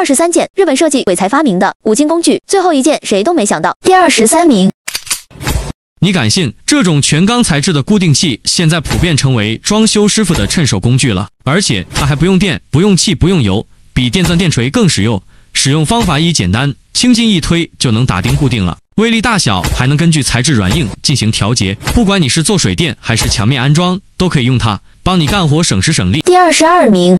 23件，日本设计鬼才发明的5金工具，最后一件谁都没想到。第23名。你敢信，这种全钢材质的固定器现在普遍成为装修师傅的趁手工具了，而且它还不用电、不用气、不用油，比电钻电锤更实用。使用方法一简单，轻轻一推就能打钉固定了。威力大小还能根据材质软硬进行调节，不管你是做水电还是墙面安装，都可以用它帮你干活省时省力。第22名。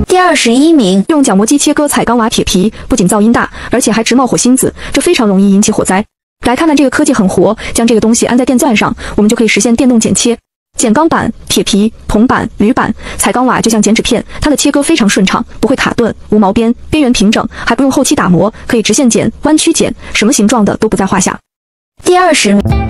第21名，用角磨机切割彩钢瓦铁皮，不仅噪音大，而且还直冒火星子，这非常容易引起火灾。来看看这个科技很活，将这个东西安在电钻上，我们就可以实现电动剪切。剪钢板、铁皮、铜板、铝板、彩钢瓦就像剪纸片，它的切割非常顺畅，不会卡顿，无毛边，边缘平整，还不用后期打磨，可以直线剪、弯曲剪，什么形状的都不在话下。第20名。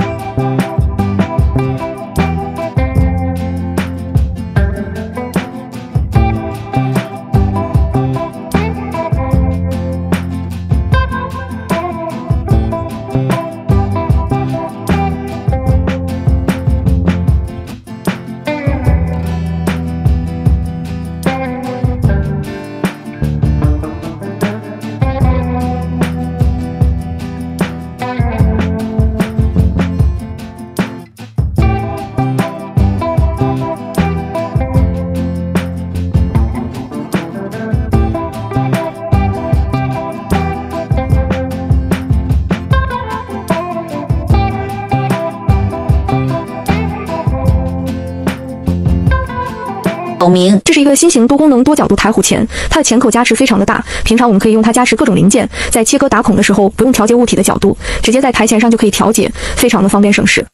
名，这是一个新型多功能多角度台虎钳，它的钳口夹持非常的大，平常我们可以用它夹持各种零件，在切割打孔的时候不用调节物体的角度，直接在台钳上就可以调节，非常的方便省事。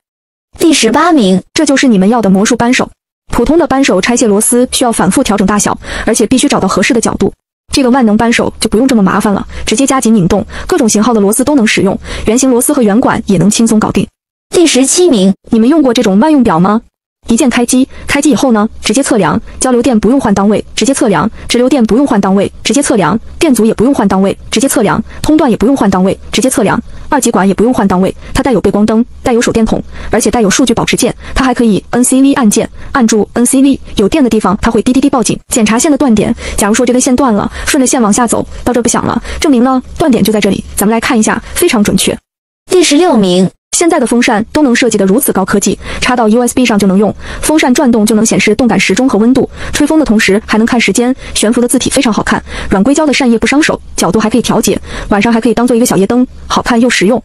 第18名，这就是你们要的魔术扳手。普通的扳手拆卸螺丝需要反复调整大小，而且必须找到合适的角度。这个万能扳手就不用这么麻烦了，直接加紧拧动，各种型号的螺丝都能使用，圆形螺丝和圆管也能轻松搞定。第17名，你们用过这种万用表吗？一键开机，开机以后呢，直接测量，交流电不用换档位，直接测量，直流电不用换档位，直接测量，电阻也不用换档位，直接测量，通断也不用换档位，直接测量，二极管也不用换档位。它带有背光灯，带有手电筒，而且带有数据保持键，它还可以 NCV 按键，按住 NCV， 有电的地方它会滴滴滴报警，检查线的断点。假如说这根线断了，顺着线往下走，到这不响了，证明呢断点就在这里。咱们来看一下，非常准确。第16名。现在的风扇都能设计得如此高科技，插到 USB 上就能用，风扇转动就能显示动感时钟和温度，吹风的同时还能看时间，悬浮的字体非常好看，软硅胶的扇叶不伤手，角度还可以调节，晚上还可以当做一个小夜灯，好看又实用。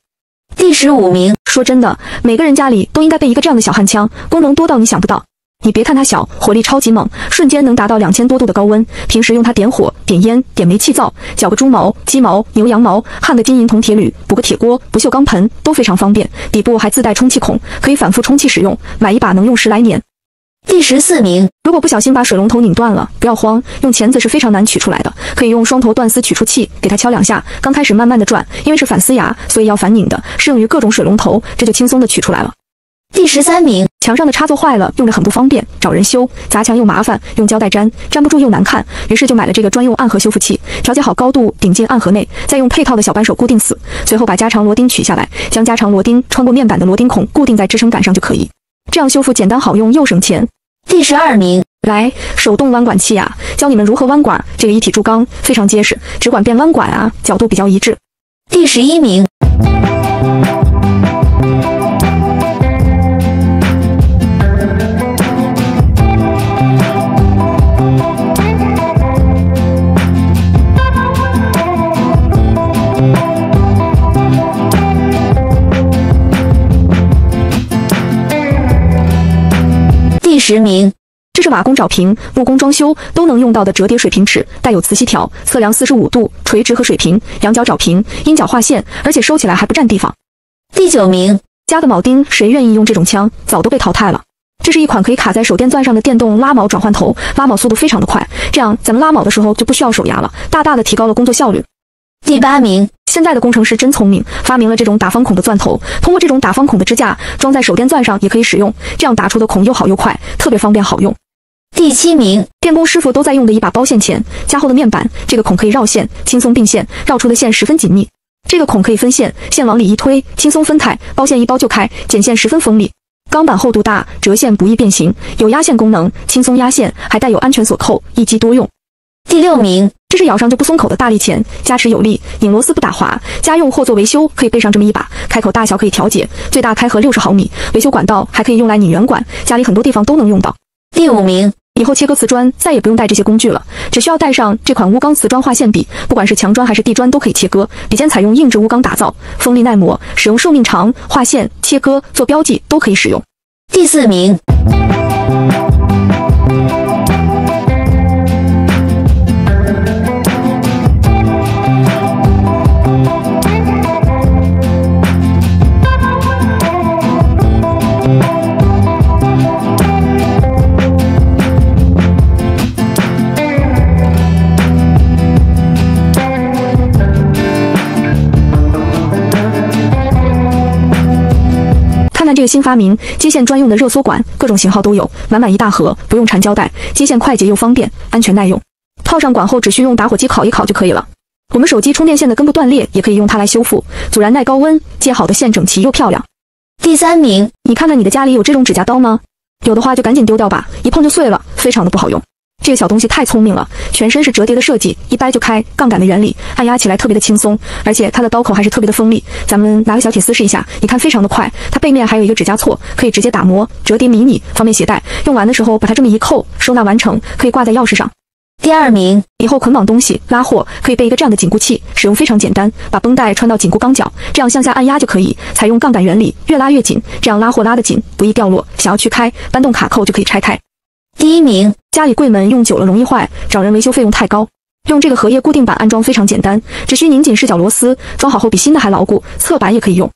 第15名，说真的，每个人家里都应该备一个这样的小焊枪，功能多到你想不到。你别看它小，火力超级猛，瞬间能达到2000多度的高温。平时用它点火、点烟、点煤气灶，绞个猪毛、鸡毛、牛羊毛，焊个金银铜铁铝，补个铁锅、不锈钢盆，都非常方便。底部还自带充气孔，可以反复充气使用。买一把能用10来年。第14名，如果不小心把水龙头拧断了，不要慌，用钳子是非常难取出来的，可以用双头断丝取出器，给它敲2下，刚开始慢慢的转，因为是反丝牙，所以要反拧的，适用于各种水龙头，这就轻松的取出来了。第13名，墙上的插座坏了，用着很不方便，找人修，砸墙又麻烦，用胶带粘，粘不住又难看，于是就买了这个专用暗盒修复器，调节好高度，顶进暗盒内，再用配套的小扳手固定死，随后把加长螺钉取下来，将加长螺钉穿过面板的螺钉孔固定在支撑杆上就可以。这样修复简单好用又省钱。第12名，来，手动弯管器啊，教你们如何弯管，这个一体铸钢非常结实，直管变弯管啊，角度比较一致。第11名。第10名，这是瓦工找平、木工装修都能用到的折叠水平尺，带有磁吸条，测量45度，垂直和水平，仰角找平，阴角画线，而且收起来还不占地方。第9名，加个铆钉，谁愿意用这种枪？早都被淘汰了。这是一款可以卡在手电钻上的电动拉铆转换头，拉铆速度非常的快，这样咱们拉铆的时候就不需要手压了，大大的提高了工作效率。第8名，现在的工程师真聪明，发明了这种打方孔的钻头，通过这种打方孔的支架装在手电钻上也可以使用，这样打出的孔又好又快，特别方便好用。第7名，电工师傅都在用的一把包线钳，加厚的面板，这个孔可以绕线，轻松并线，绕出的线十分紧密。这个孔可以分线，线往里一推，轻松分开，包线一包就开，剪线十分锋利。钢板厚度大，折线不易变形，有压线功能，轻松压线，还带有安全锁扣，一机多用。第6名，这是咬上就不松口的大力钳，加持有力，拧螺丝不打滑，家用或做维修可以备上这么一把，开口大小可以调节，最大开合60毫米，维修管道还可以用来拧圆管，家里很多地方都能用到。第5名，以后切割瓷砖再也不用带这些工具了，只需要带上这款钨钢瓷砖划线笔，不管是墙砖还是地砖都可以切割。笔尖采用硬质钨钢打造，锋利耐磨，使用寿命长，划线、切割、做标记都可以使用。第4名，看这个新发明，接线专用的热缩管，各种型号都有，满满一大盒，不用缠胶带，接线快捷又方便，安全耐用。套上管后，只需用打火机烤一烤就可以了。我们手机充电线的根部断裂，也可以用它来修复，阻燃耐高温，接好的线整齐又漂亮。第3名，你看看你的家里有这种指甲刀吗？有的话就赶紧丢掉吧，一碰就碎了，非常的不好用。这个小东西太聪明了，全身是折叠的设计，一掰就开，杠杆的原理，按压起来特别的轻松，而且它的刀口还是特别的锋利。咱们拿个小铁丝试一下，你看非常的快。它背面还有一个指甲锉，可以直接打磨、折叠迷你，方便携带。用完的时候把它这么一扣，收纳完成，可以挂在钥匙上。第2名，以后捆绑东西、拉货可以备一个这样的紧固器，使用非常简单，把绷带穿到紧固钢脚，这样向下按压就可以。采用杠杆原理，越拉越紧，这样拉货拉得紧，不易掉落。想要去开，搬动卡扣就可以拆开。第1名，家里柜门用久了容易坏，找人维修费用太高。用这个荷叶固定板安装非常简单，只需拧紧视角螺丝，装好后比新的还牢固。侧板也可以用。